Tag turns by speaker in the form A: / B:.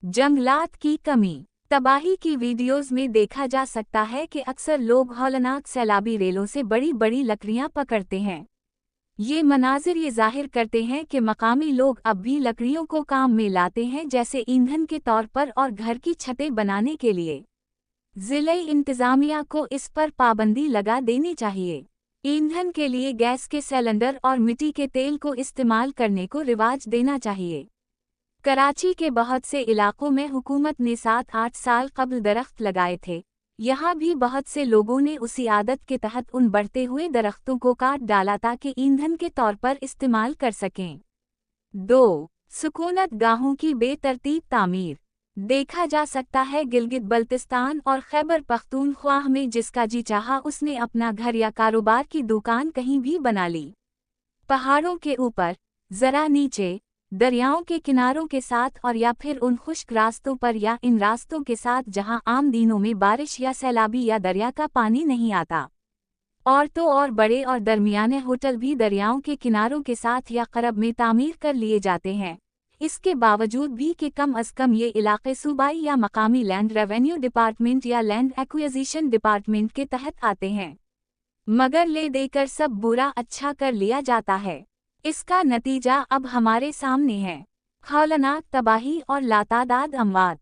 A: जंगलात की कमी। तबाही की वीडियोस में देखा जा सकता है कि अक्सर लोग हौलनाक सैलाबी रेलों से बड़ी बड़ी लकड़ियां पकड़ते हैं। ये मनाजिर ये जाहिर करते हैं कि मकामी लोग अब भी लकड़ियों को काम में लाते हैं, जैसे ईंधन के तौर पर और घर की छतें बनाने के लिए। ज़िले इंतज़ामिया को इस पर पाबंदी लगा देनी चाहिए। ईंधन के लिए गैस के सिलेंडर और मिट्टी के तेल को इस्तेमाल करने को रिवाज देना चाहिए। कराची के बहुत से इलाकों में हुकूमत ने 7-8 साल कबल दरख्त लगाए थे। यहाँ भी बहुत से लोगों ने उसी आदत के तहत उन बढ़ते हुए दरख्तों को काट डाला ताकि ईंधन के तौर पर इस्तेमाल कर सकें। 2. सुकूनत गाहों की बेतरतीब तामीर। देखा जा सकता है गिलगित बल्तिस्तान और खैबर पख्तूनख्वाह में जिसका जी चाहा उसने अपना घर या कारोबार की दुकान कहीं भी बना ली। पहाड़ों के ऊपर, जरा नीचे, दरियाओं के किनारों के साथ और या फिर उन खुश्क रास्तों पर या इन रास्तों के साथ जहां आम दिनों में बारिश या सैलाबी या दरिया का पानी नहीं आता। औरतों और बड़े और दरमियाने होटल भी दरियाओं के किनारों के साथ या क़रब में तामीर कर लिए जाते हैं। इसके बावजूद भी कि कम अज़ कम ये इलाक़े सूबाई या मकामी लैंड रेवेन्यू डिपार्टमेंट या लैंड एक्विजिशन डिपार्टमेंट के तहत आते हैं, मगर ले देकर सब बुरा अच्छा कर लिया जाता है। इसका नतीजा अब हमारे सामने है। हौलनाक तबाही और लातादाद अमवात।